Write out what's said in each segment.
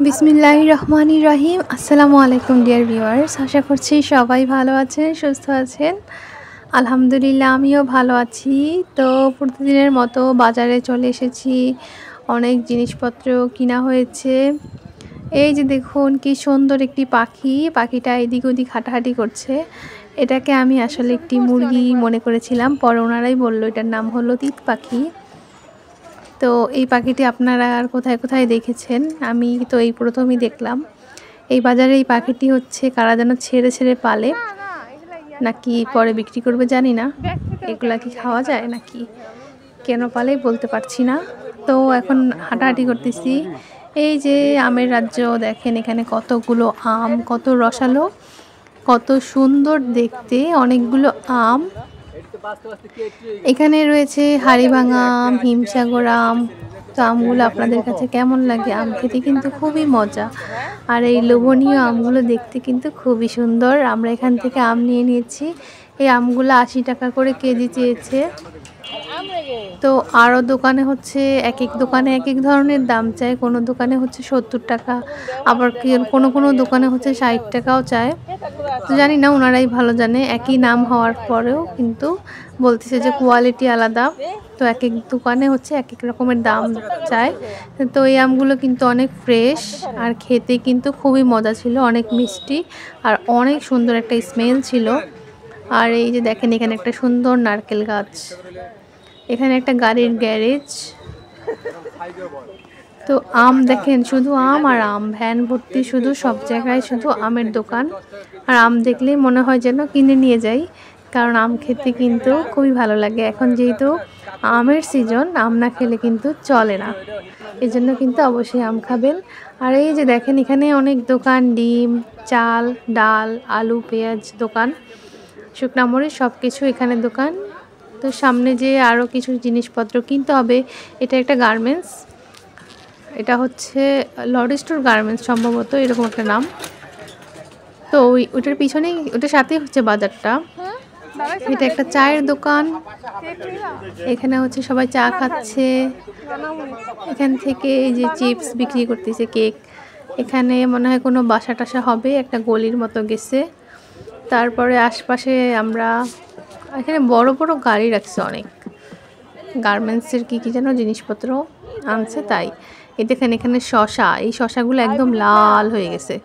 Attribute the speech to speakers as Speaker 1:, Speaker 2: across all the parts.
Speaker 1: বিসমিল্লাহির রহমানির রহিম। আসসালামু আলাইকুম ডিয়ার ভিউয়ার্স, আশা করছি সবাই ভালো আছেন, সুস্থ আছেন। আলহামদুলিল্লাহ আমিও ভালো আছি। তো প্রতিদিনের মতো বাজারে চলে এসেছি, অনেক জিনিসপত্র কিনা হয়েছে। এই যে দেখুন কি সুন্দর একটি পাখি, পাখিটা এদিক ওদিক হাঁটাহাঁটি করছে। এটাকে আমি আসলে একটি মুরগি মনে করেছিলাম, পরে ওনারাই বললো এটার নাম হলো তিত পাখি। তো এই পাখিটি আপনারা আর কোথায় কোথায় দেখেছেন? আমি তো এই প্রথমই দেখলাম। এই বাজারে এই পাখিটি হচ্ছে কারা যেন ছেড়ে ছেড়ে পালে, নাকি পরে বিক্রি করবে জানি না। এগুলা কি খাওয়া যায় নাকি কেন পালে বলতে পারছি না। তো এখন হাঁটাহাঁটি করতেছি। এই যে আমের রাজ্য দেখেন, এখানে কতগুলো আম, কত রসালো, কত সুন্দর দেখতে, অনেকগুলো আম। এখানে রয়েছে হাড়িভাঙা আম, হিমসাগর আম। তো আমগুলো আপনাদের কাছে কেমন লাগে? আম খেতে কিন্তু খুবই মজা, আর এই লোভনীয় আমগুলো দেখতে কিন্তু খুবই সুন্দর। আমরা এখান থেকে আম নিয়ে নিয়েছি। এই আমগুলো 80 টাকা করে কেজি চেয়েছে। তো আরও দোকানে হচ্ছে এক এক দোকানে এক এক ধরনের দাম চায়। কোনো দোকানে হচ্ছে 70 টাকা, আবার কোনো কোনো দোকানে হচ্ছে 60 টাকাও চায়। তো জানি না, ওনারাই ভালো জানে। একই নাম হওয়ার পরেও কিন্তু বলতেছে যে কোয়ালিটি আলাদা। তো এক এক দোকানে হচ্ছে এক এক রকমের দাম চায়। তো এই আমগুলো কিন্তু অনেক ফ্রেশ, আর খেতে কিন্তু খুবই মজা ছিল, অনেক মিষ্টি আর অনেক সুন্দর একটা স্মেল ছিল। আর এই যে দেখেন, এখানে একটা সুন্দর নারকেল গাছ, এখানে একটা গাড়ির গ্যারেজ। তো আম দেখেন, শুধু আম আর আম, ভ্যান ভর্তি, শুধু সব জায়গায় শুধু আমের দোকান। আর আম দেখলেই মনে হয় যেন কিনে নিয়ে যাই, কারণ আম খেতে কিন্তু খুবই ভালো লাগে। এখন যেহেতু আমের সিজন, আম না খেলে কিন্তু চলে না, এই জন্য কিন্তু অবশ্যই আম খাবেন। আর এই যে দেখেন, এখানে অনেক দোকান, ডিম, চাল, ডাল, আলু, পেঁয়াজ দোকান, শুকনা মরিচ সব কিছু এখানে দোকান। তো সামনে যে আরও কিছু জিনিসপত্র কিনতে হবে। এটা একটা গার্মেন্টস, এটা হচ্ছে লর্ড স্টোর গার্মেন্টস সম্ভবত, এরকম একটা নাম। তো ওইটার পিছনেই, ওটার সাথেই হচ্ছে বাজারটা। এটা একটা চায়ের দোকান, এখানে হচ্ছে সবাই চা খাচ্ছে। এখান থেকে এই যে চিপস বিক্রি করতেছে, কেক। এখানে মনে হয় কোনো বাসা টাসা হবে, একটা গলির মতো গেছে। তারপরে আশপাশে আমরা, এখানে বড় বড় গাড়ি রাখছে অনেক, গার্মেন্টসের কী যেন জিনিসপত্র আনছে তাই। এই দেখেন, এখানে শশা, এই শশাগুলো একদম লাল হয়ে গেছে।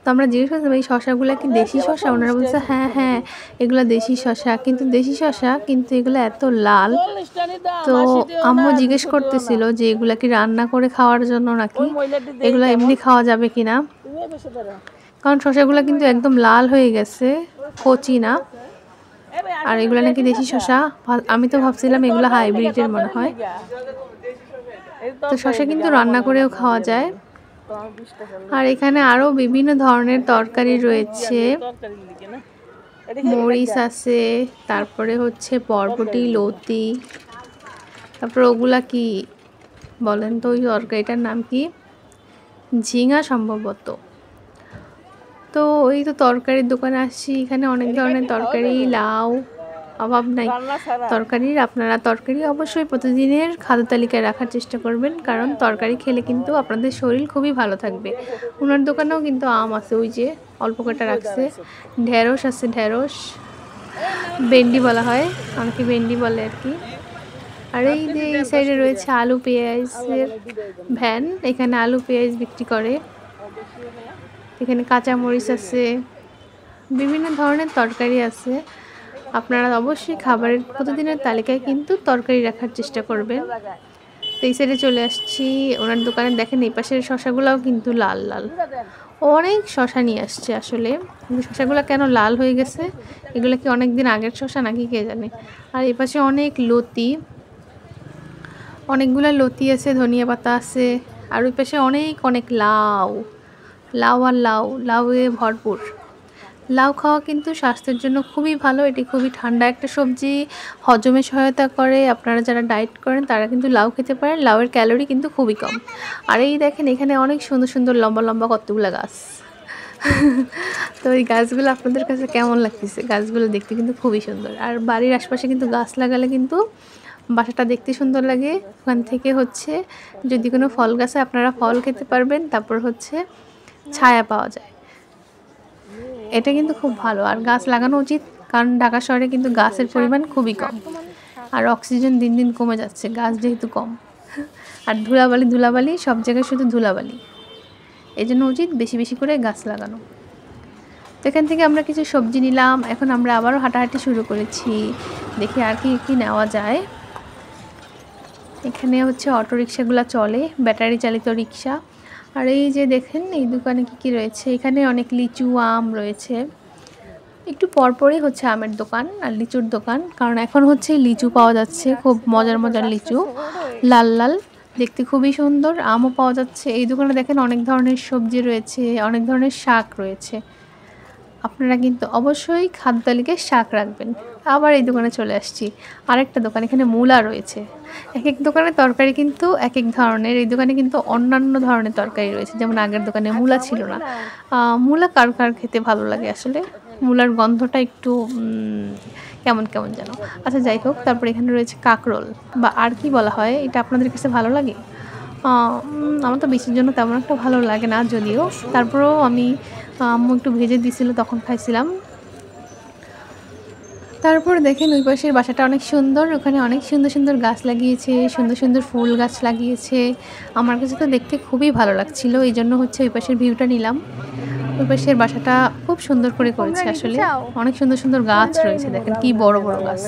Speaker 1: তো আমরা জিজ্ঞেস করছিলাম এই শশাগুলো কি দেশি শশা? ওনারা বলছে হ্যাঁ হ্যাঁ এগুলো দেশি শশা, কিন্তু দেশি শশা কিন্তু এগুলো এত লাল। তো আম্মু জিজ্ঞেস করতেছিল যে এগুলা কি রান্না করে খাওয়ার জন্য নাকি এগুলো এমনি খাওয়া যাবে কিনা, কারণ শশাগুলো কিন্তু একদম লাল হয়ে গেছে, কচি না। আর এগুলো নাকি দেশি শশা। আমি তো ভাবছিলাম এগুলো হাইব্রিডের মনে হয়। তো শশা কিন্তু রান্না করেও খাওয়া যায়। আর এখানে আরও বিভিন্ন ধরনের তরকারি রয়েছে, মরিচ আছে, তারপরে হচ্ছে বরবটি, লতি, তারপর ওগুলা কি বলেন তো, ওই তরকারিটার নাম কি, ঝিঙা সম্ভবত। তো ওই তো তরকারির দোকানে আসছি, এখানে অনেক ধরনের তরকারি, লাউ, অভাব নাই তরকারির। আপনারা তরকারি অবশ্যই প্রতিদিনের খাদ্য তালিকায় রাখার চেষ্টা করবেন, কারণ তরকারি খেলে কিন্তু আপনাদের শরীর খুবই ভালো থাকবে। ওনার দোকানেও কিন্তু আম আছে, ওই যে অল্প কটা রাখছে। ঢেঁড়স আছে, ঢেঁড়স, ভেন্ডি বলা হয়, অনেকে ভেন্ডি বলে আর কি। আর এই যে এই সাইডে রয়েছে আলু পেঁয়াজের ভ্যান, এখানে আলু পেঁয়াজ বিক্রি করে। এখানে কাঁচা মরিচ আছে, বিভিন্ন ধরনের তরকারি আছে। আপনারা অবশ্যই খাবারের প্রতিদিনের তালিকায় কিন্তু তরকারি রাখার চেষ্টা করবেন। তো এই সাইডে চলে আসছি ওনার দোকানে। দেখেন এই পাশের শশাগুলাও কিন্তু লাল লাল, অনেক শশা নিয়ে আসছে আসলে। কিন্তু শশাগুলো কেন লাল হয়ে গেছে, এগুলো কি অনেক দিন আগের শশা নাকি কে জানে। আর এই পাশে অনেক লতি, অনেকগুলো লতি আছে, ধনিয়া পাতা আছে। আর ওই পাশে অনেক অনেক লাউ, লাউ আর লাউ, লাউয়ে ভরপুর। লাউ খাওয়া কিন্তু স্বাস্থ্যের জন্য খুবই ভালো, এটি খুবই ঠান্ডা একটা সবজি, হজমে সহায়তা করে। আপনারা যারা ডায়েট করেন তারা কিন্তু লাউ খেতে পারেন, লাউয়ের ক্যালোরি কিন্তু খুবই কম। আর এই দেখেন, এখানে অনেক সুন্দর সুন্দর লম্বা লম্বা কতগুলো গাছ। তো এই গাছগুলো আপনাদের কাছে কেমন লাগতেছে? গাছগুলো দেখতে কিন্তু খুবই সুন্দর। আর বাড়ির আশপাশে কিন্তু গাছ লাগালে কিন্তু বাসাটা দেখতে সুন্দর লাগে। ওখান থেকে হচ্ছে যদি কোনো ফল গাছে আপনারা ফল খেতে পারবেন, তারপর হচ্ছে ছায়া পাওয়া যায়। এটা কিন্তু খুব ভালো, আর গাছ লাগানো উচিত, কারণ ঢাকা শহরে কিন্তু গাছের পরিমাণ খুবই কম, আর অক্সিজেন দিন দিন কমে যাচ্ছে গাছ যেহেতু কম। আর ধুলাবালি সব জায়গায় শুধু ধুলাবালি, এই জন্য উচিত বেশি বেশি করে গাছ লাগানো। তো এখান থেকে আমরা কিছু সবজি নিলাম। এখন আমরা আবারও হাঁটাহাঁটি শুরু করেছি, দেখি আর কি কি নেওয়া যায়। এখানে হচ্ছে অটো রিক্সাগুলো চলে, ব্যাটারি চালিত রিক্সা। আর এই যে দেখেন এই দোকানে কি কি রয়েছে, এখানে অনেক লিচু আম রয়েছে। একটু পরপরই হচ্ছে আমের দোকান আর লিচুর দোকান, কারণ এখন হচ্ছে লিচু পাওয়া যাচ্ছে, খুব মজার মজার লিচু, লাল লাল, দেখতে খুবই সুন্দর। আমও পাওয়া যাচ্ছে। এই দোকানে দেখেন অনেক ধরনের সবজি রয়েছে, অনেক ধরনের শাক রয়েছে। আপনারা কিন্তু অবশ্যই খাদ্য তালিকায় শাক রাখবেন। আবার এই দোকানে চলে আসছি, আরেকটা দোকান, এখানে মূলা রয়েছে। এক এক দোকানে তরকারি কিন্তু এক এক ধরনের, এই দোকানে কিন্তু অন্যান্য ধরনের তরকারি রয়েছে, যেমন আগের দোকানে মূলা ছিল না। মূলা কার কার খেতে ভালো লাগে আসলে, মূলার গন্ধটা একটু কেমন কেমন যেন। আচ্ছা যাই হোক, তারপর এখানে রয়েছে কাকরোল, বা আর কি বলা হয়, এটা আপনাদের কাছে ভালো লাগে? আমার তো বেশির জন্য তেমন একটা ভালো লাগে না যদিও, তারপরেও আমি আম্মু একটু ভেজে দিয়েছিল তখন খাইছিলাম। তারপর দেখেন ওই পাশের বাসাটা অনেক সুন্দর, ওখানে অনেক সুন্দর সুন্দর গাছ লাগিয়েছে, সুন্দর সুন্দর ফুল গাছ লাগিয়েছে। আমার কাছে তো দেখতে খুবই ভালো লাগছিল, এই জন্য হচ্ছে ওই পাশের ভিউটা নিলাম। ওই পাশের বাসাটা খুব সুন্দর করে করেছে আসলে, অনেক সুন্দর সুন্দর গাছ রয়েছে, দেখেন কি বড় বড় গাছ।